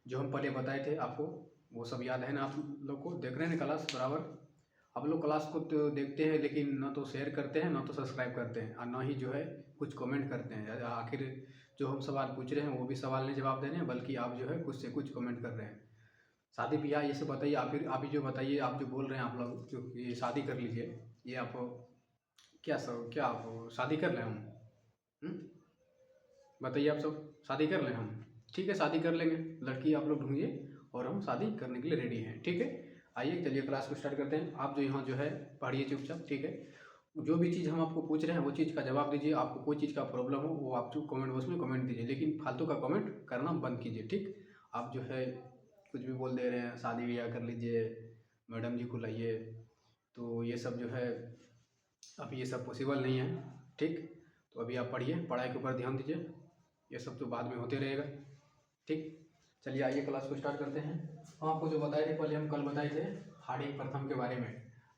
जो हम पहले बताए थे आपको, वो सब याद है ना? आप लोग को देख रहे हैं ना क्लास बराबर? आप लोग क्लास को तो देखते हैं लेकिन ना तो शेयर करते हैं, ना तो सब्सक्राइब करते हैं, और ना ही जो है कुछ कमेंट करते हैं। आखिर जो हम सवाल पूछ रहे हैं वो भी सवाल नहीं जवाब दे रहे हैं, बल्कि आप जो है कुछ से कुछ कमेंट कर रहे हैं। शादी ब्याह ये सब बताइए, आप ही जो बताइए, आप जो बोल रहे हैं आप लोग जो ये शादी कर लीजिए, ये आप क्या आप शादी कर लें हम? हुँ? बताइए आप सब, शादी कर लें हम? ठीक है, शादी कर लेंगे। लड़की आप लोग ढूँढिए और हम शादी करने के लिए रेडी हैं, ठीक है? आइए चलिए क्लास को स्टार्ट करते हैं। आप जो यहाँ जो है पढ़िए चुपचाप, ठीक है? जो भी चीज़ हम आपको पूछ रहे हैं वो चीज़ का जवाब दीजिए। आपको कोई चीज़ का प्रॉब्लम हो वो आप जो कमेंट बॉक्स में कमेंट दीजिए, लेकिन फालतू का कमेंट करना बंद कीजिए, ठीक? आप जो है कुछ भी बोल दे रहे हैं, शादी ब्याह कर लीजिए, मैडम जी को लाइए, तो ये सब जो है अब ये सब पॉसिबल नहीं है, ठीक? तो अभी आप पढ़िए, पढ़ाई के ऊपर ध्यान दीजिए, ये सब तो बाद में होते रहेगा, ठीक? चलिए आइए क्लास को स्टार्ट करते हैं। हम आपको जो बताए थे पहले, हम कल बताए थे हार्डिंग प्रथम के बारे में।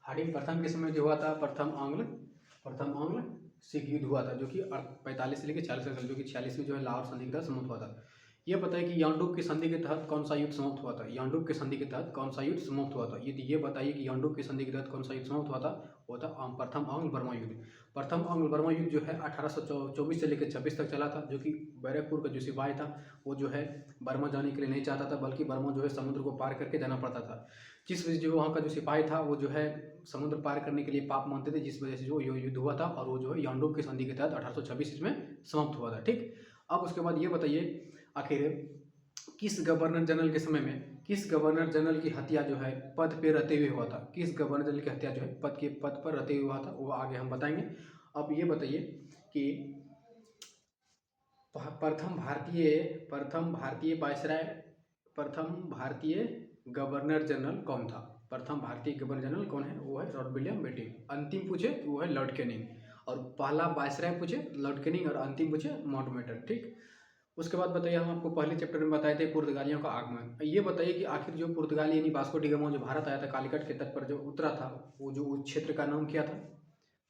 हार्डिंग प्रथम के समय जो हुआ था प्रथम आंग्ल सिख युद्ध हुआ था, जो कि 45 से लेकर 46 तक, जो कि 46 में जो है लाहौर संधि के तहत समाप्त हुआ था। ये बताइए कि यानडूब की संधि के तहत कौन सा युद्ध समाप्त हुआ था? यानडूब की संधि के तहत कौन सा युद्ध समाप्त हुआ था? ये बताइए कि यानडूब की संधि के तहत कौन सा युद्ध समाप्त हुआ था? वो था प्रथम आंग्ल बर्मा युद्ध। प्रथम आंग्ल बर्मा युद्ध जो है 1824 से लेकर 26 तक चला था, जो कि बैरकपुर का जो सिपाही था वो जो है बर्मा जाने के लिए नहीं चाहता था, बल्कि बर्मा जो है समुद्र को पार करके जाना पड़ता था। जिस वजह जो वहाँ का जो सिपाही था वो जो है समुद्र पार करने के लिए पाप मानते थे, जिस वजह से जो ये युद्ध हुआ था, और वो जो है यानडूब की संधि के तहत 1826 में समाप्त हुआ था, ठीक? अब उसके बाद ये बताइए आखिर किस गवर्नर जनरल के समय में किस गवर्नर जनरल की हत्या जो है पद पे रहते हुए हुआ था? किस गवर्नर जनरल की हत्या जो है पद पर रहते हुए हुआ था, वो आगे हम बताएंगे। अब ये बताइए कि प्रथम भारतीय वायसराय प्रथम भारतीय गवर्नर जनरल कौन था? प्रथम भारतीय गवर्नर जनरल कौन है? वो है लॉर्ड विलियम बेंटिंक। अंतिम पूछे वो है लॉर्ड कैनिंग, और पहला वायसराय पूछे लॉर्ड कैनिंग, और अंतिम पूछे माउंटबेटन, ठीक? उसके बाद बताइए, हम आपको पहले चैप्टर में बताए थे पुर्तगालियों का आगमन। ये बताइए कि आखिर जो पुर्तगाली यानी वास्को डी गामा जो भारत आया था, कालीकट के तट पर जो उतरा था, वो जो उस क्षेत्र का नाम क्या था?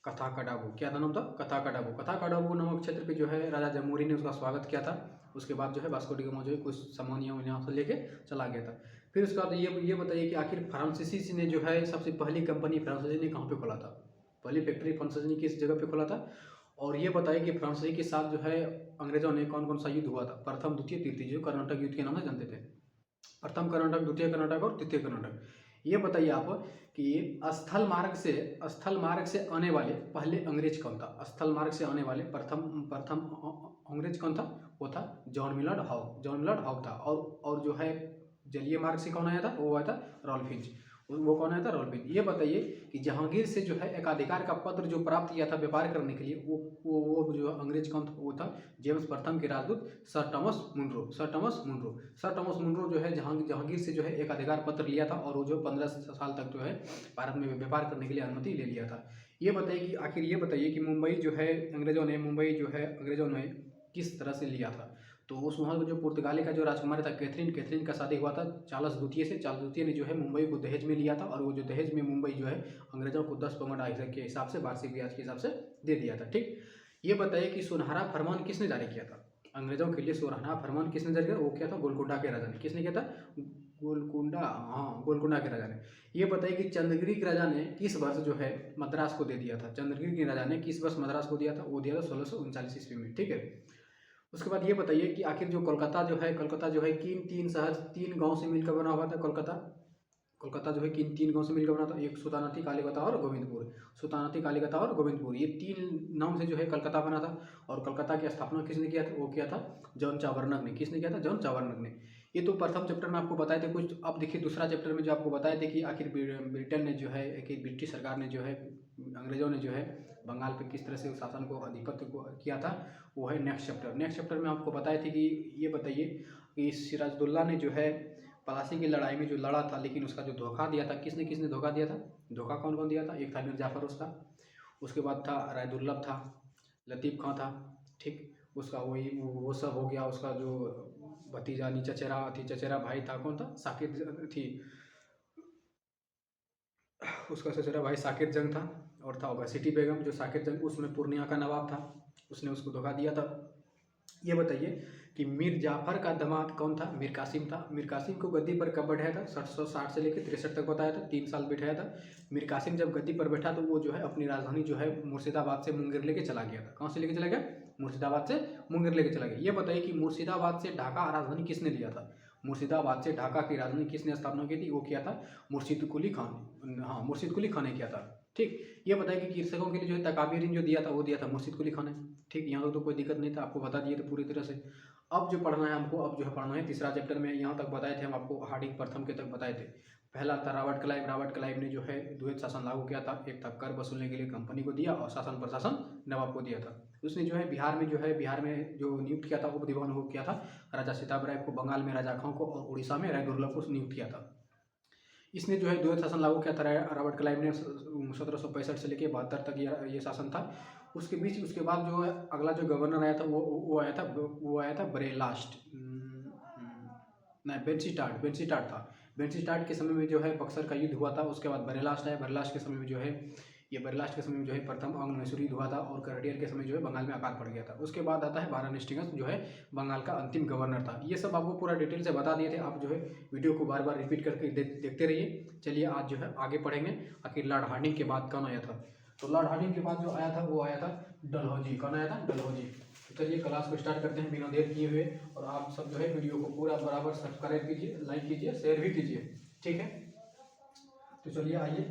कथाकडाबू। क्या था नाम था? कथाकडाबू। कथाकडाबू नामक क्षेत्र पे जो है राजा जमूरी ने उसका स्वागत किया था। उसके बाद जो है वास्को डी गामा जो है कुछ सामान यहाँ से लेके चला गया था। फिर उसके बाद ये बताइए कि आखिर फ्रांसीसी ने जो है सबसे पहली कंपनी फ्रांसीसी ने कहाँ पे खोला था? पहली फैक्ट्री फ्रांसीसी ने किस जगह पे खोला था? और ये बताइए कि फ्रांसीसी के साथ जो है अंग्रेजों ने कौन कौन सा युद्ध हुआ था? प्रथम, द्वितीय, तृतीय, जो कर्नाटक युद्ध के नाम से जानते थे। प्रथम कर्नाटक, द्वितीय कर्नाटक और तृतीय कर्नाटक। ये बताइए आप कि स्थल मार्ग से आने वाले पहले अंग्रेज कौन था? स्थल मार्ग से आने वाले प्रथम प्रथम अंग्रेज कौन था? वो था जॉन मिलर्ड हाउ। जॉन मिलर्ड हाउ था। और जो है जलीय मार्ग से कौन आया था? वो आया था रॉल्फ फिंच। वो कौन आया था? Ralph Finch. ये बताइए कि जहांगीर से जो है एकाधिकार का पत्र जो प्राप्त किया था व्यापार करने के लिए, वो जो अंग्रेज कौन था? वो था जेम्स प्रथम के राजदूत sir Thomas Munro. Sir Thomas Munro जो है जहांगीर से जो है एक अधिकार पत्र लिया था, और वो जो 15 साल तक जो है भारत में व्यापार करने के लिए अनुमति ले लिया था। ये बताइए कि आखिर ये बताइए कि मुंबई जो है अंग्रेजों ने किस तरह से लिया था? तो उस वहाँ जो पुर्तगाली का जो राजकुमारी था कैथरीन का शादी हुआ था चार्ल्स द्वितीय से। चार्ल्स द्वितीय ने जो है मुंबई को दहेज में लिया था, और वो जो दहेज में मुंबई जो है अंग्रेजों को 10 पौंड के हिसाब से वार्षिक ब्याज के हिसाब से दे दिया था, ठीक? ये बताइए कि सुनहरा फरमान किसने जारी किया था? अंग्रेजों के लिए सुनहरा फरमान किसने जारी किया? वो क्या था? गोलकुंडा के राजा ने। किसने किया था? गोलकुंडा के राजा ने। ये बताइए कि चंद्रगिरी के राजा ने किस वर्ष जो है मद्रास को दे दिया था? चंद्रगिरी के राजा ने किस वर्ष मद्रास को दिया था? वो दिया था 1639 ईस्वी में, ठीक है? उसके बाद ये बताइए कि आखिर जो कोलकाता जो है किन तीन गांव से मिलकर बना हुआ था? कोलकाता जो है किन तीन गांव से मिलकर बना था? एक सुल्तानाती, कालीकता और गोविंदपुर। सुल्तानाती, कालीकता और गोविंदपुर, ये तीन नाम से जो है कलकत्ता बना था। और कलकत्ता की स्थापना किसने किया था? वो किया था जॉन चावरनग ने। किसने किया था? जॉन चावरनग ने। ये तो प्रथम चैप्टर में आपको बताए थे कुछ। अब देखिए दूसरा चैप्टर में जो आपको बताए थे कि आखिर ब्रिटेन ने जो है ब्रिटिश सरकार ने जो है अंग्रेजों ने जो है बंगाल पे किस तरह से शासन को आधिपत्य को किया था, वो है नेक्स्ट चैप्टर में आपको बताए थे कि ये बताइए कि सिराजुद्दौला ने जो है प्लासी की लड़ाई में जो लड़ा था, लेकिन उसका जो धोखा दिया था, किसने किसने धोखा दिया था? धोखा कौन कौन दिया था? एक था मीर जाफर उसका, उसके बाद था रायदुर्लभ था, लतीफ़ खां था, ठीक? उसका वही वो सब हो गया। उसका जो भतीजा नी चचेरा भाई था, कौन था? साकिर थी, उसका चचेरा भाई साकिर जंग था। और था ओबेसिटी बेगम, जो साकिर जंग उसमें पूर्णिया का नवाब था, उसने उसको धोखा दिया था। ये बताइए कि मीर जाफर का दामाद कौन था? मीर कासिम था। मीर कासिम को गद्दी पर कब बैठाया था? 760 से लेकर 63 तक बताया था, 3 साल बैठाया था। मीर कासिम जब गद्दी पर बैठा तो वो जो है अपनी राजधानी जो है मुर्शिदाबाद से मुंगेर लेके चला गया था। कहाँ से लेके चला गया? मुर्शिदाबाद से मुंगेर लेके चला गया। ये बताइए कि मुर्शिदाबाद से ढाका राजधानी किसने लिया था? मुर्शिदाबाद से ढाका की राजधानी किसने स्थापना की थी? वो किया था मुर्शिद कुली खान। हाँ, मुर्शिद कुली खान ने किया था। ठीक, ये बताइए कि कृषकों के लिए जो है तकाबीरीन जो दिया था वो दिया था मुर्शिद कुली खान ने। ठीक, यहाँ तक तो कोई दिक्कत नहीं था, आपको बता दिए थे पूरी तरह से। अब जो पढ़ना है हमको, अब जो है पढ़ना है तीसरा चैप्टर में। यहाँ तक बताए थे हम आपको, हार्दिक प्रथम के तक बताए थे। पहला था रॉबर्ट क्लाइव। रॉबर्ट क्लाइव ने जो है द्वैत शासन लागू किया था। एक था कर वसूलने के लिए कंपनी को दिया और शासन प्रशासन नवाब को दिया था। उसने जो है बिहार में जो नियुक्त किया था उप दीवान को किया था राजा सीताब राय को, बंगाल में राजा खां को और उड़ीसा में राय दुर्लभ को नियुक्त किया था। इसने जो है द्वैत शासन लागू किया था रॉबर्ट क्लाइव ने। 1765 से लेकर 72 तक ये शासन था। उसके बाद जो है अगला जो गवर्नर आया था वो आया था बरेलास्ट, नहीं बेंसीटाट था। बेंसीटाट के समय में जो है बक्सर का युद्ध हुआ था। उसके बाद बरेलास्ट आया। बरेलास्ट के समय में जो है प्रथम अंग मैसूर युद्ध हुआ था और करहटियर के समय जो है बंगाल में अकाल पड़ गया था। उसके बाद आता है वाराणसी हेस्टिंग्स जो है बंगाल का अंतिम गवर्नर था। ये सब आपको पूरा डिटेल से बता दिए थे। आप जो है वीडियो को बार बार रिपीट करके देखते रहिए। चलिए आज जो है आगे पढ़ेंगे आखिर लॉर्ड हार्डिंग के बाद कौन आया था। तो लॉर्ड हार्डिंग के बाद जो आया था वो आया था डलहौजी। कौन आया था? डलहौजी। तो चलिए क्लास को स्टार्ट करते हैं बिना देर किए हुए। और आप सब जो है वीडियो को पूरा बराबर सब्सक्राइब कीजिए, लाइक कीजिए, शेयर भी कीजिए। ठीक है, तो चलिए आइए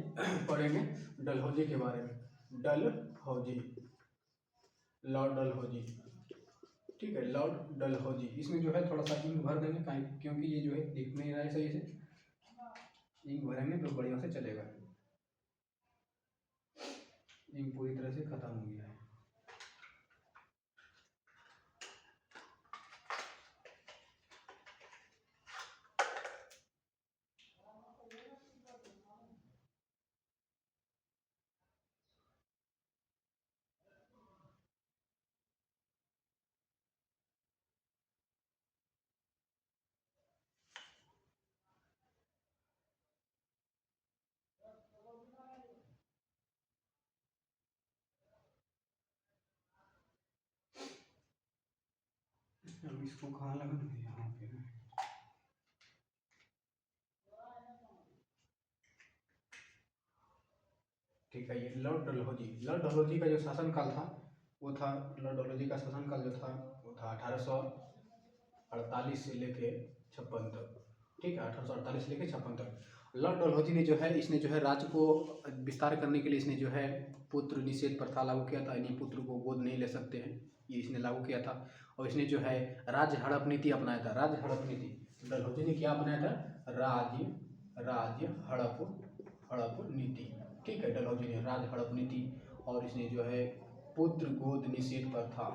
पढ़ेंगे डलहौजी के बारे में। डलहौजी, लॉर्ड डलहौजी। ठीक है, लॉर्ड डलहौजी। इसमें जो है थोड़ा सा इंक भर देंगे क्योंकि ये जो है दिख नहीं रहा है सही से। इंक भरेंगे तो बढ़िया से चलेगा। इंक पूरी तरह से खत्म हो गया है। अब इसको कहाँ लगाना है? यहाँ पे। ठीक है, ये लॉर्ड डलहौजी। लॉर्ड डलहौजी का जो शासनकाल था वो था, लॉर्ड डलहौजी का शासनकाल जो था वो था 1848 से लेके 56 तक। ठीक है, 1848 से लेके 56 तक। लॉर्ड डलहौजी ने जो है इसने जो है राज्य को विस्तार करने के लिए इसने जो है पुत्र निषेध प्रथा लागू किया था। यानी पुत्र को गोद नहीं ले सकते हैं, ये इसने लागू किया था। और इसने जो है राज्य हड़प नीति अपनाया था। राज्य हड़प नीति डलहौजी ने क्या अपनाया था? राज्य हड़प नीति। ठीक है, डलहौजी ने राज्य हड़प नीति। और इसने जो है पुत्र गोद निषेध प्रथा,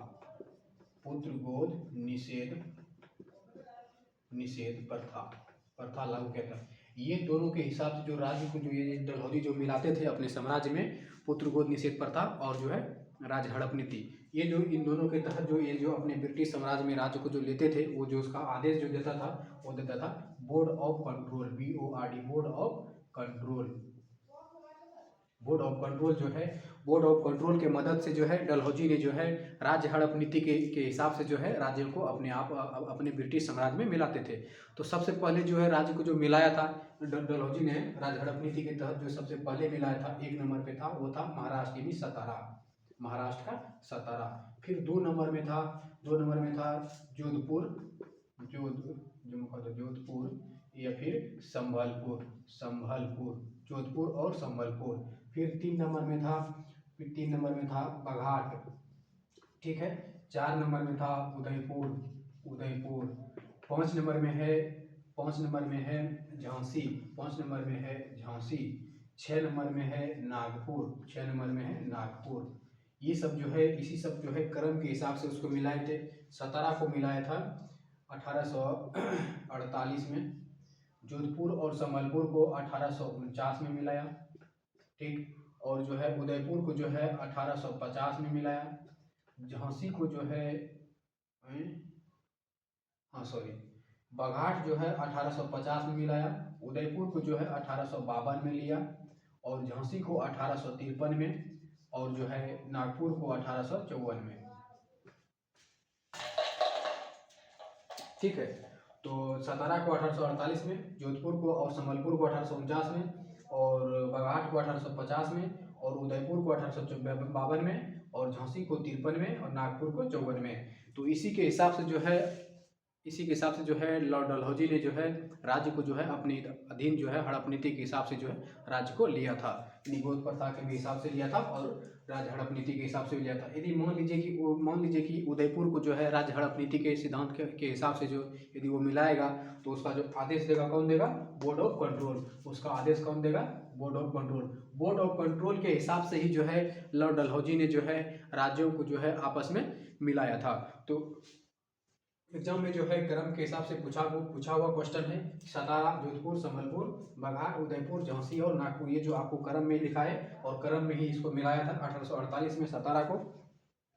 पुत्र गोद निषेध प्रथा लागू किया था। ये दोनों के हिसाब से जो राज्य को जो ये डलहौजी जो मिलाते थे अपने साम्राज्य में, पुत्र गोद निषेध प्रथा और जो है राज्य हड़प नीति, ये जो इन दोनों के तहत जो ये जो अपने ब्रिटिश साम्राज्य में राज्य को जो लेते थे वो जो उसका आदेश जो देता था वो देता था board of control, BORD, board of control. Board of control जो है, बोर्ड ऑफ कंट्रोल के मदद से जो है डलहौजी ने जो है राज्य हड़प नीति के हिसाब से जो है राज्यों को अपने ब्रिटिश साम्राज्य में मिलाते थे। तो सबसे पहले जो है राज्य को जो मिलाया था डलहौजी ने राज्य हड़प नीति के तहत जो सबसे पहले मिलाया था, 1 नंबर पे था वो था महाराष्ट्र, यानी सतारा, महाराष्ट्र का सतारा। फिर 2 नंबर में था जोधपुर, जोधपुर या फिर संभलपुर, जोधपुर और संभलपुर। फिर 3 नंबर में था बाघाट। ठीक है, 4 नंबर में था उदयपुर। 5 नंबर में है झांसी, 5 नंबर में है झांसी। 6 नंबर में है नागपुर। ये सब जो है इसी सब जो है क्रम के हिसाब से उसको मिलाए थे। सतारा को मिलाया था 1848 में, जोधपुर और संबलपुर को 1849 में मिलाया। ठीक, और जो है उदयपुर को जो है 1850 में मिलाया। झांसी को जो है बाघाट जो है 1850 में मिलाया। उदयपुर को जो है 1852 में लिया और झांसी को 1853 में और जो है नागपुर को 1854 में। ठीक है। तो सतारा को 1848 में, जोधपुर को और संबलपुर को 1849 में, और बागहाट को 1850 में, और उदयपुर को 1852 में, और झांसी को 53 में, और नागपुर को 54 में। तो इसी के हिसाब से जो है लॉर्ड डलहौजी ने जो है राज्य को जो है अपने अधीन जो है हड़प नीति के हिसाब से जो है राज्य को लिया था। निगोद प्रथा के भी हिसाब से लिया था और राज्य हड़प नीति के हिसाब से भी लिया था। यदि मान लीजिए कि उदयपुर को जो है राज्य हड़प नीति के सिद्धांत के हिसाब से जो यदि वो मिलाएगा, तो उसका जो आदेश देगा कौन देगा? Board of control. उसका आदेश कौन देगा? Board of control. Board of control के हिसाब से ही जो है लॉर्ड डलहौजी ने जो है राज्यों को जो है आपस में मिलाया था। तो एग्जाम में जो है क्रम के हिसाब से पूछा हुआ क्वेश्चन है। सतारा, जोधपुर, संबलपुर, बागहाट, उदयपुर, झांसी और नागपुर, ये जो आपको क्रम में लिखा है और क्रम में ही इसको मिलाया था। 1848 में सतारा को,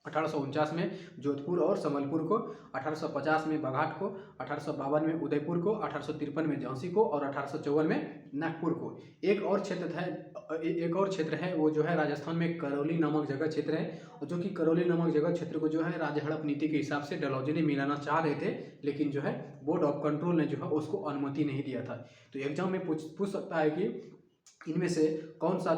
1849 में जोधपुर और संबलपुर को, 1850 में बागहाट को, 1852 में उदयपुर को, 1853 में झांसी को और 1854 में नागपुर को। एक और क्षेत्र है वो जो है राजस्थान में करौली नामक जगह क्षेत्र है, और जो कि करौली नामक जगह क्षेत्र को जो है राज्य हड़प नीति के हिसाब से डलहौजी ने मिलाना चाह रहे थे, लेकिन जो है बोर्ड ऑफ कंट्रोल ने जो है उसको अनुमति नहीं दिया था। तो एग्जाम में पूछ सकता है कि इनमें से कौन सा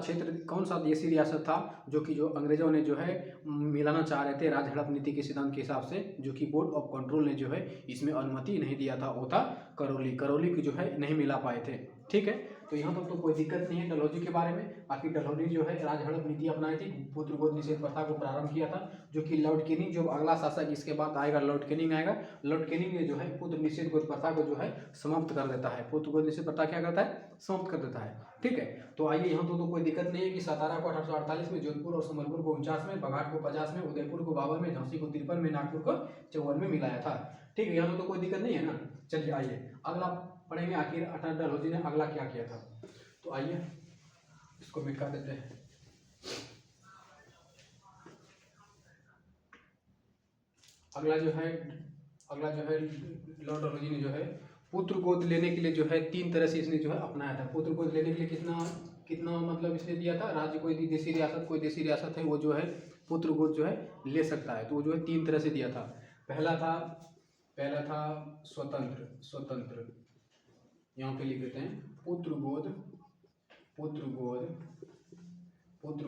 देशी रियासत था जो अंग्रेजों ने जो है मिलाना चाह रहे थे राज्य हड़प नीति के सिद्धांत के हिसाब से, जो कि बोर्ड ऑफ कंट्रोल ने जो है इसमें अनुमति नहीं दिया था। वो था करौली की जो है नहीं मिला पाए थे। ठीक है, तो यहाँ तक तो कोई दिक्कत नहीं है डलहौजी के बारे में। बाकी डलहौजी जो है राज्य हड़प नीति अपनाई थी, पुत्र गोद निषेध प्रथा को प्रारंभ किया था, जो कि लॉर्ड कैनिंग, जो अगला शासक इसके बाद आएगा लॉर्ड कैनिंग आएगा। लॉर्ड कैनिंग ने जो है पुत्र निषेध गोद प्रथा को जो है समाप्त कर देता है। पुत्र गोद निषेध प्रथा क्या करता है? समाप्त कर देता है। ठीक है, तो आइए यहाँ तो कोई दिक्कत नहीं है कि सतारा को 1848 में, जोधपुर और संबलपुर को 49 में, बागहाट को 50 में, उदयपुर को 52 में, झांसी को 53 में, नागपुर को 54 में मिलाया था। ठीक है, यहाँ तो कोई दिक्कत नहीं है ना। चलिए आइए अगला पढ़ेंगे आखिर डलहौजी ने अगला क्या किया था। तो आइए इसको मिटा देते हैं। अगला जो है लॉर्ड डलहौजी ने जो है पुत्र गोद लेने के लिए जो है 3 तरह से इसने जो है अपनाया था। पुत्र गोद लेने के लिए कितना मतलब इसने दिया था? राज्य कोई देशी रियासत है वो जो है पुत्र गोद जो है ले सकता है। तो वो जो है 3 तरह से दिया था। पहला था स्वतंत्र, यहाँ पे लिख देते हैं पुत्र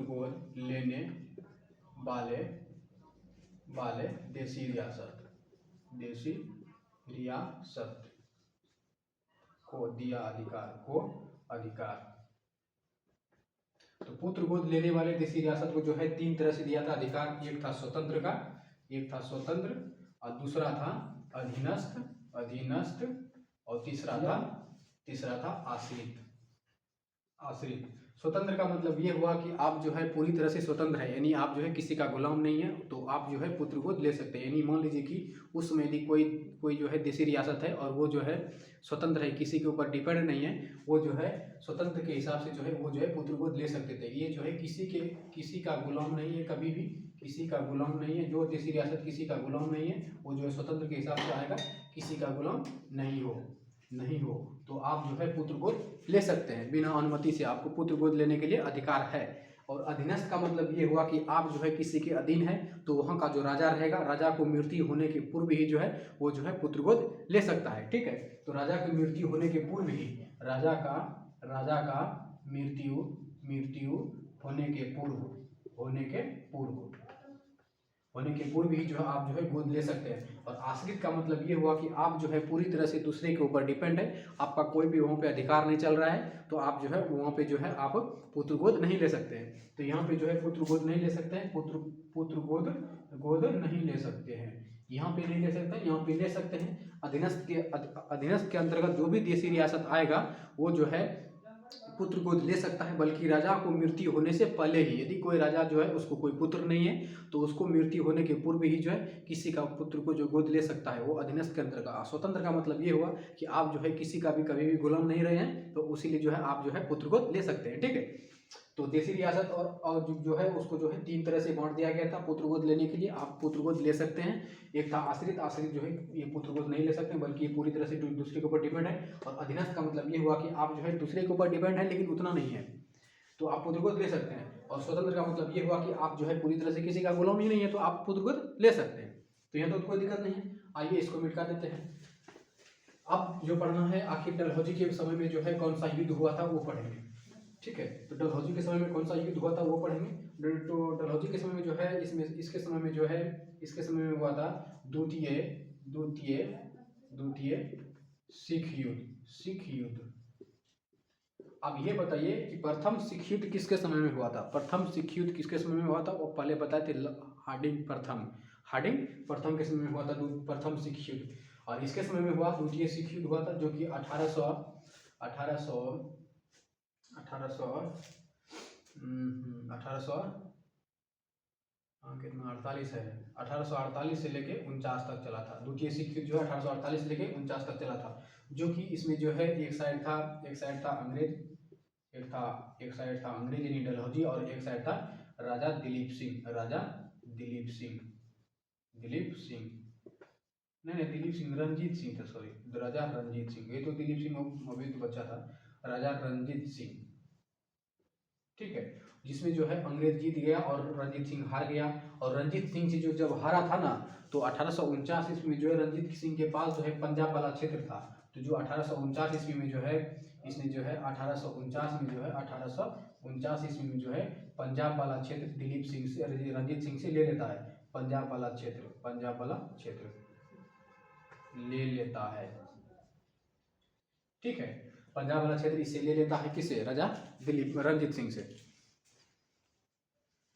गोद लेने वाले देशी रियासत को दिया अधिकार। तो पुत्र गोद लेने वाले देशी रियासत को जो है 3 तरह से दिया था अधिकार। एक था स्वतंत्र और दूसरा था अधीनस्थ और तीसरा था आश्रित। स्वतंत्र का मतलब ये हुआ कि आप जो है पूरी तरह से स्वतंत्र है, यानी आप जो है किसी का गुलाम नहीं है, तो आप जो है पुत्र गोद ले सकते हैं। यानी मान लीजिए कि उसमें यदि कोई जो है देशी रियासत है और वो जो है स्वतंत्र है, किसी के ऊपर डिपेंड नहीं है, वो जो है स्वतंत्र के हिसाब से जो है वो जो है पुत्र गोद ले सकते थे। ये जो है किसी का गुलाम नहीं है, कभी भी किसी का गुलाम नहीं है। जो देशी रियासत किसी का गुलाम नहीं है वो जो है स्वतंत्र के हिसाब से आएगा, किसी का गुलाम नहीं हो तो आप जो है पुत्र गोद ले सकते हैं। बिना अनुमति से आपको पुत्र गोद लेने के लिए अधिकार है। और अधीनस्थ का मतलब ये हुआ कि आप जो है किसी के अधीन है, तो वहाँ का जो राजा रहेगा, राजा को मृत्यु होने के पूर्व ही जो है वो जो है पुत्र गोद ले सकता है। ठीक है, तो राजा की मृत्यु होने के पूर्व ही राजा का मृत्यु होने के पूर्व ही जो है आप जो है गोद ले सकते हैं। और आश्रित का मतलब ये हुआ कि आप जो है पूरी तरह से दूसरे के ऊपर डिपेंड है, आपका कोई भी वहाँ पे अधिकार नहीं चल रहा है, तो आप जो है वहाँ पे जो है आप पुत्र गोद नहीं ले सकते हैं। तो यहाँ पे जो है पुत्र गोद नहीं ले सकते हैं, पुत्र गोद नहीं ले सकते हैं। यहाँ पे नहीं ले सकते हैं, यहाँ पे ले सकते हैं। अधीनस्थ के अंतर्गत जो भी देशी रियासत आएगा वो जो है पुत्र गोद ले सकता है, बल्कि राजा को मृत्यु होने से पहले ही। यदि कोई राजा जो है उसको कोई पुत्र नहीं है, तो उसको मृत्यु होने के पूर्व ही जो है किसी का पुत्र को जो गोद ले सकता है, वो अधीनस्थ के अंतर्गत। स्वतंत्र का मतलब ये हुआ कि आप जो है किसी का भी कभी भी गुलाम नहीं रहे हैं, तो इसीलिए जो है आप जो है पुत्र गोद ले सकते हैं। ठीक है, तो देशी रियासत और जो है उसको जो है 3 तरह से बांट दिया गया था पुत्र गोद लेने के लिए। आप पुत्र गोद ले सकते हैं। एक था आश्रित जो है ये पुत्र गोद नहीं ले सकते, बल्कि ये पूरी तरह से दूसरे के ऊपर डिपेंड है। और अधीनस्थ का मतलब ये हुआ कि आप जो है दूसरे के ऊपर डिपेंड है लेकिन उतना नहीं है, तो आप पुत्र गोद ले सकते हैं। और स्वतंत्र का मतलब ये हुआ कि आप जो है पूरी तरह से किसी का गुलाम ही नहीं है, तो आप पुत्र गोद ले सकते हैं। तो यहाँ तो कोई दिक्कत नहीं है। आइए इसको मिटा देते हैं। अब जो पढ़ना है आखिर डलहौजी के समय में जो है कौन सा युद्ध हुआ था वो पढ़ेंगे। ठीक है, तो डलहौजी के समय में कौन सा युद्ध हुआ था वो पढ़ेंगे। तो डलहौजी के समय में जो है इसमें इसके समय में जो है इसके समय में हुआ था द्वितीय द्वितीय द्वितीय सिख युद्ध। सिख युद्ध। अब ये बताइए कि प्रथम सिख युद्ध किसके समय में हुआ था। प्रथम सिख युद्ध किसके समय में हुआ था वो पहले बताए थे, हार्डिंग प्रथम। हार्डिंग प्रथम के समय में हुआ था प्रथम सिख युद्ध। और इसके समय में हुआ द्वितीय सिख युद्ध हुआ था जो कि 1848 है, 1848 से लेके 49 तक चला था। द्वितीय सिख युद्ध जो है 1848 से लेके 49 तक चला था, जो कि इसमें जो है एक साइड था अंग्रेज, एक साइड था अंग्रेज यानी डलहौजी, और एक साइड था राजा दिलीप सिंह। नहीं दिलीप सिंह, रंजीत सिंह था, सॉरी, राजा रंजीत सिंह। ये तो दिलीप सिंह अभी तो बच्चा था, राजा रंजीत सिंह। ठीक है, जिसमें जो है अंग्रेज जीत गया और रंजीत सिंह हार गया। और रंजीत सिंह से जो जब हारा था ना, तो 1849 ईस्वी में जो है रंजीत सिंह के पास जो है पंजाब वाला क्षेत्र था। तो जो 1849 ईस्वी में जो है इसने जो है 1849 ईस्वी में जो है पंजाब वाला क्षेत्र दिलीप सिंह से, रंजीत सिंह से ले लेता है। पंजाब वाला क्षेत्र ले लेता है। ठीक है, पंजाब वाला क्षेत्र इससे ले लेता है, किसे, राजा रंजीत सिंह से।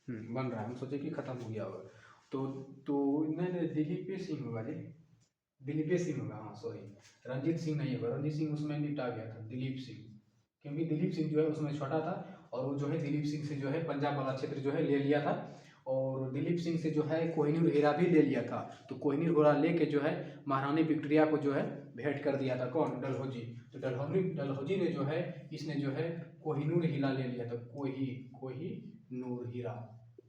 बन रहा है, हम सोचे कि खत्म हो गया होगा। तो नहीं दिलीप सिंह होगा जी, दिलीप सिंह होगा, हाँ सॉरी, रंजीत सिंह नहीं होगा। रंजीत सिंह उसमें निपटा गया था, दिलीप सिंह, क्योंकि दिलीप सिंह जो है उसमें छोटा था और वो जो है दिलीप सिंह से जो है पंजाब वाला क्षेत्र जो है ले लिया था। और दिलीप सिंह से जो है कोहिनूर हीरा भी ले लिया था। तो कोहिनूर हीरा लेके जो है महारानी विक्टोरिया को जो है भेंट कर दिया था। कौन, डलहौजी। तो डलहौजी ने जो है इसने जो है कोहिनूर हीरा ले लिया था।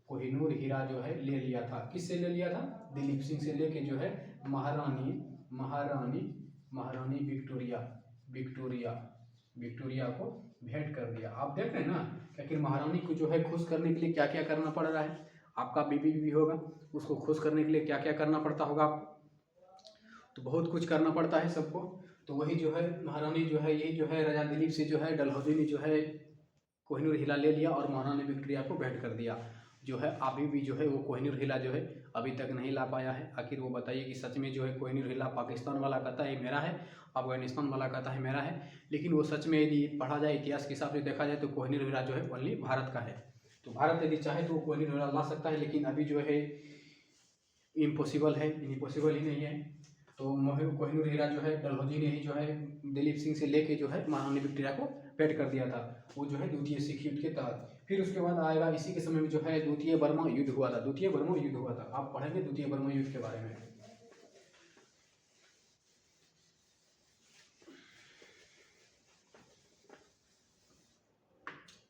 कोहिनूर हीरा जो है ले लिया था। किससे ले लिया था, दिलीप सिंह से लेके जो है महारानी विक्टोरिया को भेंट कर दिया। आप देख रहे हैं ना, आखिर महारानी को जो है खुश करने के लिए क्या क्या करना पड़ रहा है। आपका बीबी भी होगा, उसको खुश करने के लिए क्या क्या करना पड़ता होगा आपको, तो बहुत कुछ करना पड़ता है सबको। तो वही जो है महारानी जो है, यही जो है राजा दिलीप से जो है डलहौजी ने जो है कोहिनूर हीरा ले लिया और महारानी विक्टोरिया को भेंट कर दिया। जो है अभी भी जो है वो कोहिनूर हीरा जो है अभी तक नहीं ला पाया है। आखिर वो बताइए कि सच में जो है कोहिनूर हीरा पाकिस्तान वाला कहता है मेरा है, अफगानिस्तान वाला कहता है मेरा है, लेकिन वो सच में यदि पढ़ा जाए, इतिहास के हिसाब से देखा जाए, तो कोहिनूर हीरा जो है ओनली भारत का है। तो भारत यदि चाहे तो वो कोहिनूर हीरा ला सकता है, लेकिन अभी जो है इम्पॉसिबल ही नहीं है। तो कोहिनूर हीरा जो है डलहौजी ने ही जो है दिलीप सिंह से लेके जो है महारानी विक्टोरिया को भेंट कर दिया था। वो जो है द्वितीय सिख युद्ध के तहत। फिर उसके बाद आएगा इसी के समय में जो है द्वितीय बर्मा युद्ध हुआ था। आप पढ़ेंगे द्वितीय बर्मा युद्ध के बारे में।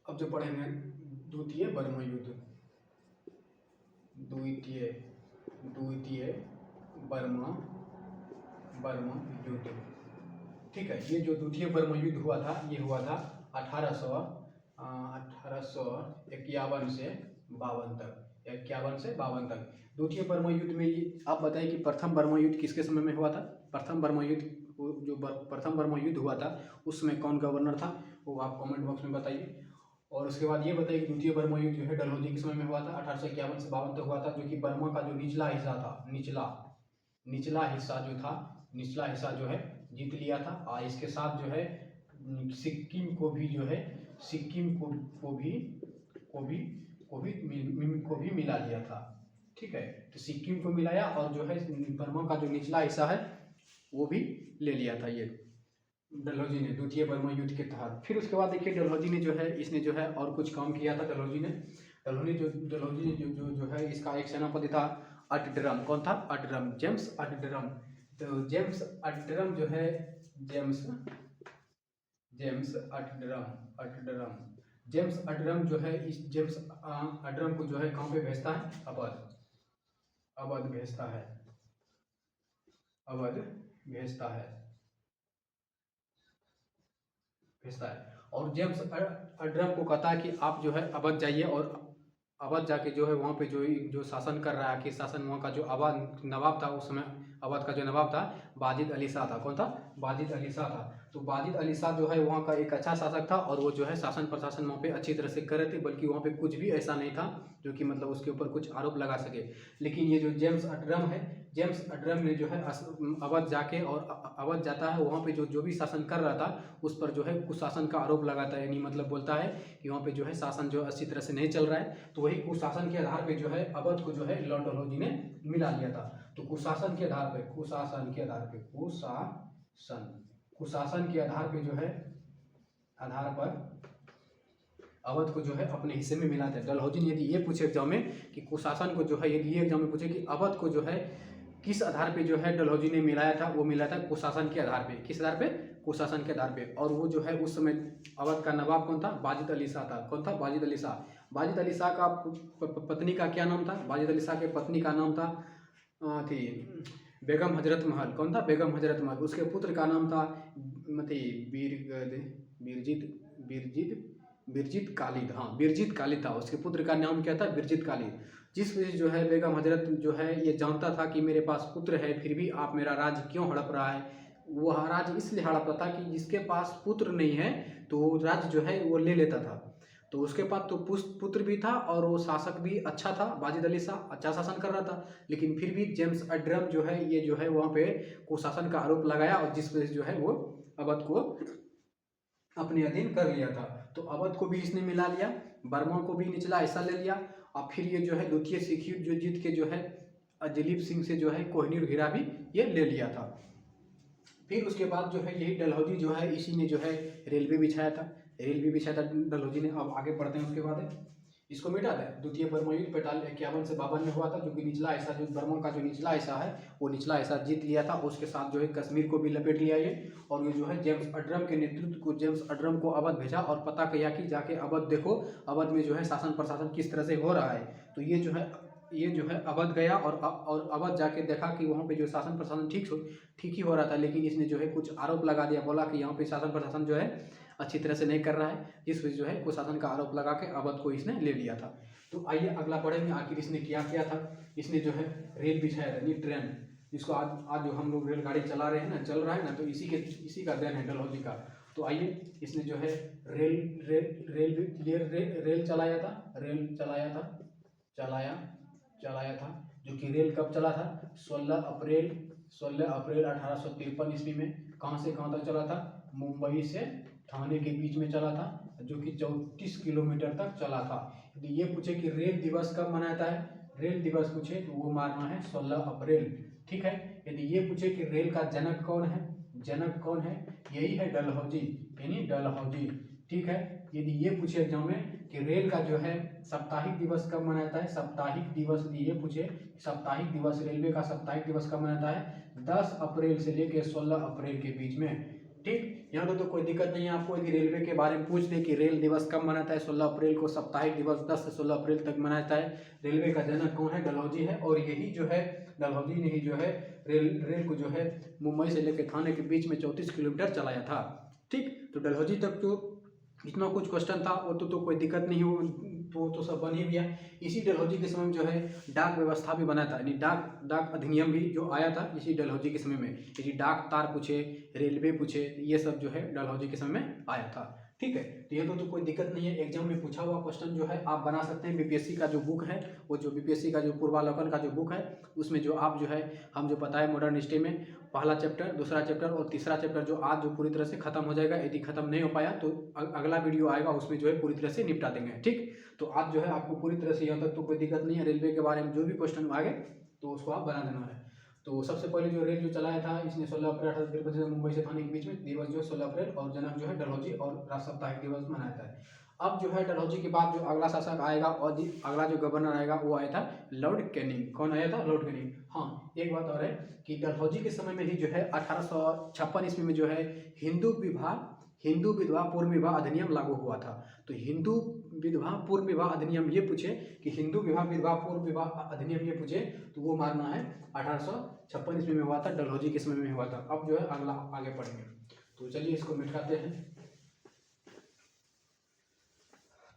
अब जो पढ़ेंगे द्वितीय बर्मा युद्ध, द्वितीय बर्मा युद्ध। ठीक है, ये जो द्वितीय बर्मा युद्ध हुआ था, ये हुआ था 1851 से 52 तक। द्वितीय बर्मा युद्ध में ये आप बताइए कि प्रथम बर्मा युद्ध किसके समय में हुआ था। प्रथम बर्मा युद्ध हुआ था उसमें कौन गवर्नर था, वो आप कमेंट बॉक्स में बताइए। और उसके बाद ये बताइए कि द्वितीय बर्मा युद्ध जो है डलहौजी के समय में हुआ था, 1851 से 52 तक हुआ था, जो कि बर्मा का जो निचला हिस्सा था, निचला हिस्सा जो है जीत लिया था। और इसके साथ जो है सिक्किम को भी मिला लिया था। ठीक है, तो सिक्किम को मिलाया और जो है बर्मा का जो निचला हिस्सा है वो भी ले लिया था ये डलहौजी ने द्वितीय बर्मा युद्ध के तहत। फिर उसके बाद देखिए डलहौजी ने जो है इसने जो है और कुछ काम किया था। डलहौजी जो है इसका एक सेनापति था अटड्रम। कौन था, अटड्रम, जेम्स अटड्रम। तो जेम्स अटड्रम जो है जेम्स अटड्रम जो है इस जेम्स अटड्रम को जो है कहाँ पे भेजता है, अवध भेजता है। और जेम्स अटड्रम को कहता है कि आप जो है अवध जाइए और अवध जाके जो है वहाँ पे जो शासन कर रहा है, कि शासन वहाँ का जो नवाब था उस समय अवध का जो नवाब था बाजिद अली शाह था। कौन था? बाजिद अली शाह था। तो बाजिद अली शाह जो है वहाँ का एक अच्छा शासक था और वो जो है शासन प्रशासन वहाँ पे अच्छी तरह से कर रहे थे, बल्कि वहाँ पे कुछ भी ऐसा नहीं था जो कि मतलब उसके ऊपर कुछ आरोप लगा सके। लेकिन ये जो जेम्स अड्रम है, जेम्स अड्रम ने जो है अवध जाके और अवध जाता है, वहाँ पे जो भी शासन कर रहा था उस पर जो है कुशासन का आरोप लगाता है, यानी मतलब बोलता है कि वहाँ पे जो है शासन जो अच्छी तरह से नहीं चल रहा है। तो वही कुशासन के आधार पे जो है अवध को जो है लॉर्ड डलहौजी ने मिला लिया था। तो कुशासन के आधार पे कुशासन के आधार पे जो है आधार पर अवध को जो है अपने हिस्से में मिलाते हैं। डलहौजी ने यदि ये पूछे एग्जाम में कि कुशासन को जो है, यदि ये एग्जाम में पूछे कि अवध को जो है किस आधार पे जो है डलहौजी ने मिलाया था, वो मिलाया था कुशासन के आधार पे। किस आधार पे? कुशासन के आधार पे। और वो जो है उस समय अवध का नवाब कौन था? बाजिद अली शाह था। कौन था? बाजिद अली शाह। बाजिद अली शाह का पत्नी का क्या नाम था? बाजिद अली शाह के पत्नी का नाम था थी बेगम हजरत महल। कौन था? बेगम हजरत महल। उसके पुत्र का नाम था बिरजित कालिद। हाँ, बिरजित कालिद था। उसके पुत्र का नाम क्या था? बिरजित कालिद। जिस वजह जो है बेगम हजरत जो है ये जानता था कि मेरे पास पुत्र है, फिर भी आप मेरा राज्य क्यों हड़प रहा है। वो राज्य इसलिए हड़प रहा था कि जिसके पास पुत्र नहीं है तो राज्य जो है वो ले लेता था। तो उसके पास तो पुत्र भी था और वो शासक भी अच्छा था। बाजिद अली शाह अच्छा शासन कर रहा था, लेकिन फिर भी जेम्स अड्रम जो है ये जो है वहाँ पे कुशासन का आरोप लगाया और जिस वजह से जो है वो अवध को अपने अधीन कर लिया था। तो अवध को भी इसने मिला लिया, बर्मा को भी निचला हिस्सा ले लिया और फिर ये जो है द्वितीय सिख युद्ध जो जीत के जो है दिलीप सिंह से जो है कोहिनूर हीरा भी ये ले लिया था। फिर उसके बाद जो है यही डलहौजी जो है इसी ने जो है रेलवे बिछाया था। रेलवे बिछाया था डलहौजी ने। अब आगे बढ़ते हैं। उसके बाद इसको मिटा दें। द्वितीय बर्मा युद्ध 51 से 52 में हुआ था, जो कि निचला हिस्सा जो बर्मा का जो निचला हिस्सा है वो निचला हिस्सा जीत लिया था। उसके साथ जो है कश्मीर को भी लपेट लिया ये। और ये जो है जेम्स अड्रम के नेतृत्व को जेम्स अड्रम को अवध भेजा और पता किया कि जाके अवध देखो, अवध में जो है शासन प्रशासन किस तरह से हो रहा है। तो ये जो है अवध गया और अवध जाके देखा कि वहाँ पे जो शासन प्रशासन ठीक ही हो रहा था, लेकिन इसने जो है कुछ आरोप लगा दिया। बोला कि यहाँ पे शासन प्रशासन जो है अच्छी तरह से नहीं कर रहा है, जिस वजह जो है कुशासन का आरोप लगा के अवध को इसने ले लिया था। तो आइए अगला पढ़ेंगे आखिर इसने किया था। इसने जो है रेल बिछाया था, ट्रेन, जिसको आज जो हम लोग रेलगाड़ी चला रहे हैं ना, चल रहा है ना, तो इसी का देन है डलहौजी का। तो आइए इसने जो है रेल चलाया था, जो कि रेल कब चला था? 16 अप्रैल 1853 ईस्वी में। कहाँ से कहाँ तक चला था? मुंबई से ठाणे के बीच में चला था, जो कि 34 किलोमीटर तक चला था। यदि ये पूछे कि रेल दिवस कब मनाया जाता है, रेल दिवस पूछे तो वो मानना है 16 अप्रैल। ठीक है। यदि ये पूछे कि रेल का जनक कौन है, यही है डलहौजी, यानी डलहौजी। ठीक है। यदि ये पूछे एग्जाम में कि रेल का जो है साप्ताहिक दिवस कब मनाया जाता है, साप्ताहिक दिवस, यदि ये पूछे साप्ताहिक दिवस, रेलवे का साप्ताहिक दिवस कब मनाया जाता है? 10 अप्रैल से लेकर 16 अप्रैल के बीच में। ठीक। यहाँ तो कोई दिक्कत नहीं है आपको। यदि रेलवे के बारे में पूछ दे कि रेल दिवस कब मनाता है, 16 अप्रैल को साप्ताहिक दिवस 10 से 16 अप्रैल तक मनाता है। रेलवे का जनक कौन है? डलहौजी है। और यही जो है डलहौजी ने ही जो है रेल को जो है मुंबई से लेकर थाने के बीच में 34 किलोमीटर चलाया था। ठीक। तो डलहौजी तक जो इतना कुछ क्वेश्चन था वो तो कोई दिक्कत नहीं हो, तो सब बन ही गया। इसी डलहौजी के समय में जो है डाक व्यवस्था भी बना था, यानी डाक अधिनियम भी जो आया था इसी डलहौजी के समय में। यदि डाक तार पूछे, रेलवे पूछे, ये सब जो है डलहौजी के समय में आया था। ठीक है। तो ये तो कोई दिक्कत नहीं है। एग्जाम में पूछा हुआ क्वेश्चन जो है आप बना सकते हैं। बीपीएससी का जो बुक है, वो जो बीपीएससी का जो पूर्वावलोकन का जो बुक है, उसमें जो आप जो है हम जो पता है मॉडर्न हिस्ट्री में पहला चैप्टर, दूसरा चैप्टर और तीसरा चैप्टर जो आज जो पूरी तरह से खत्म हो जाएगा। यदि खत्म नहीं हो पाया तो अगला वीडियो आएगा, उसमें जो है पूरी तरह से निपटा देंगे। ठीक। तो आज जो है आपको पूरी तरह से यहाँ तक तो कोई दिक्कत नहीं है। रेलवे के बारे में जो भी क्वेश्चन आए तो उसको आप बना देना है। तो सबसे पहले जो रेल जो चलाया था इसने 16 अप्रैल 1853 से मुंबई से थाने के बीच में, दिवस जो है 16 अप्रैल, और जनक जो है डलहौजी, और राष्ट्र साप्ताहिक दिवस मनाया था। अब जो है डलहौजी के बाद जो अगला शासक आएगा और अगला जो गवर्नर आएगा वो आया था लॉर्ड कैनिंग। कौन आया था? Lord Canning. हाँ, एक बात और है कि डलहौजी के समय में ही जो है 1856 ईस्वी में जो है हिंदू विधवा पूर्व विवाह अधिनियम लागू हुआ था। तो हिंदू विधवा पूर्व विवाह अधिनियम ये पूछे कि हिंदू विधवा पूर्व विवाह अधिनियम ये पूछे तो वो मानना है 1856 ईस्वी में हुआ था, डलहौजी के समय में हुआ था। अब जो है अगला आगे पढ़ेंगे। तो चलिए इसको मिटाते हैं।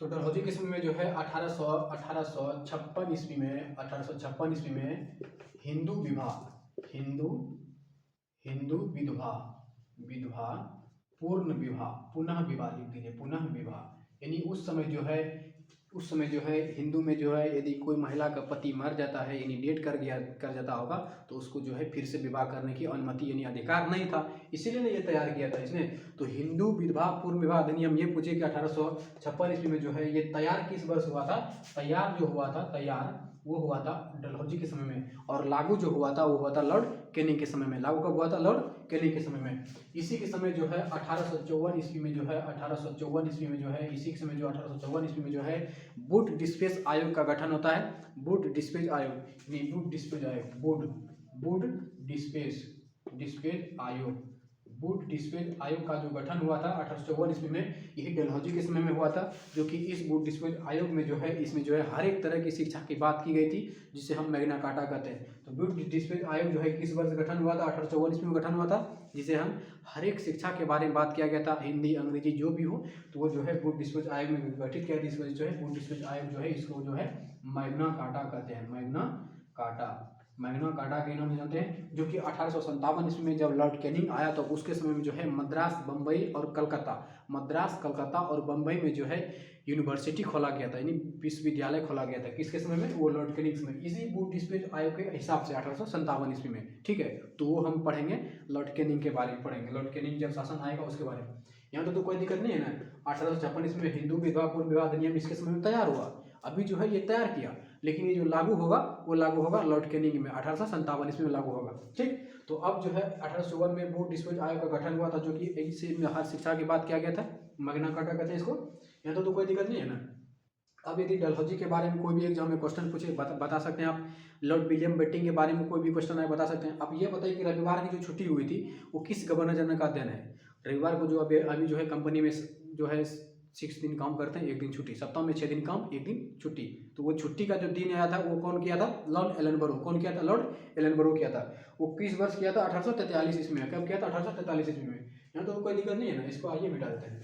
तो डलहौजी के समय में जो है 1856 ईस्वी में हिंदू हिंदू हिंदू विधवा विधवा पूर्ण विवाह पुनः विवाह लिख दीजिए, पुनः विवाह। यानी उस समय जो है हिंदू में जो है यदि कोई महिला का पति मर जाता है यानी डेट कर जाता होगा तो उसको जो है फिर से विवाह करने की अनुमति यानी अधिकार नहीं था, इसीलिए ने ये तैयार किया था इसने। तो हिंदू विधवा पूर्ण विवाह अधिनियम ये पूछे कि 1856 ईस्वी में जो है ये तैयार किस वर्ष हुआ था? तैयार जो हुआ था वो हुआ था डलहौजी के समय में, और लागू जो हुआ था वो हुआ था लॉर्ड कैनिंग के समय में। लागू कब हुआ था? लॉर्ड कैनिंग के समय में। इसी के समय जो है 1854 ईस्वी में जो है 1854 ईस्वी में जो है इसी के समय जो 1854 ईस्वी में जो है वुड डिस्पेच आयोग का गठन होता है। वुड डिस्पेच आयोग नहीं, वुड डिस्पेच आयोग, वुड डिस्पेच आयोग, वुड डिस्पेच आयोग का जो गठन हुआ था 1854 ईस्वी में, यही डलहौजी के समय में हुआ था। जो कि इस वुड डिस्पेच आयोग में जो है इसमें जो है हर एक तरह की शिक्षा की बात की गई थी, जिसे हम मैग्ना कार्टा कहते हैं। तो वुड डिस्पेच आयोग जो है किस वर्ष गठन हुआ था? 1854 ईस्वी में गठन हुआ था, जिसे हम हर एक शिक्षा के बारे में बात किया गया था, हिंदी अंग्रेजी जो भी हो, तो वो जो है वुड डिस्पेच आयोग में गठित किया गया। इस वजह जो है वुड डिस्पेच आयोग जो है इसको जो है मैग्ना कार्टा कहते हैं, मैग्ना कार्टा के नाम से जानते हैं। जो कि 1857 ईस्वी में जब लॉर्ड कैनिंग आया तो उसके समय में जो है मद्रास, कलकत्ता और बम्बई में जो है यूनिवर्सिटी खोला गया था, यानी विश्वविद्यालय खोला गया था। किसके समय में? वो लॉर्ड कैनिंग समय, इसी वुड डिस्पेच आयोग के हिसाब से 1857 ईस्वी में। ठीक है, तो वो हम पढ़ेंगे, लॉर्ड कैनिंग के बारे में पढ़ेंगे, लॉर्ड कैनिंग जब शासन आएगा उसके बारे में। यहाँ तो कोई दिक्कत नहीं है ना। 1856 ईस्वी में हिंदू विधवा पूर्ण विवाह अधिनियम इसके समय में तैयार हुआ, अभी जो है ये तैयार किया, लेकिन ये जो लागू होगा वो लागू होगा लॉर्ड कैनिंग में, 1857 ईस्वी में लागू होगा। ठीक, तो अब जो है 1854 में वुड डिस्पेच आयोग का गठन हुआ था, जो कि इससे हर शिक्षा की बात किया गया था, मैग्ना कार्टा कहते हैं इसको। यहाँ तो कोई दिक्कत नहीं है ना। अब यदि डलहौजी के बारे में कोई भी एग्जाम में क्वेश्चन पूछे बता सकते हैं आप। लॉर्ड विलियम बेंटिंक के बारे में कोई भी क्वेश्चन आए बता सकते हैं। अब ये बताइए कि रविवार की जो छुट्टी हुई थी वो किस गवर्नर जनरल का दिन है? रविवार को जो अभी जो है कंपनी में जो है 6 दिन काम करते हैं, 1 दिन छुट्टी, सप्ताह में 6 दिन काम 1 दिन छुट्टी। तो वो छुट्टी का जो दिन आया था वो कौन किया था? Lord Ellenborough. कौन किया था? लॉर्ड एलनबरो किया था। वो किस वर्ष किया था? 1843 ईस्वी में। कब किया था? 1843 ईस्वी में। यहाँ तो कोई दिक्कत नहीं है ना, इसको आइए मिटा देते हैं।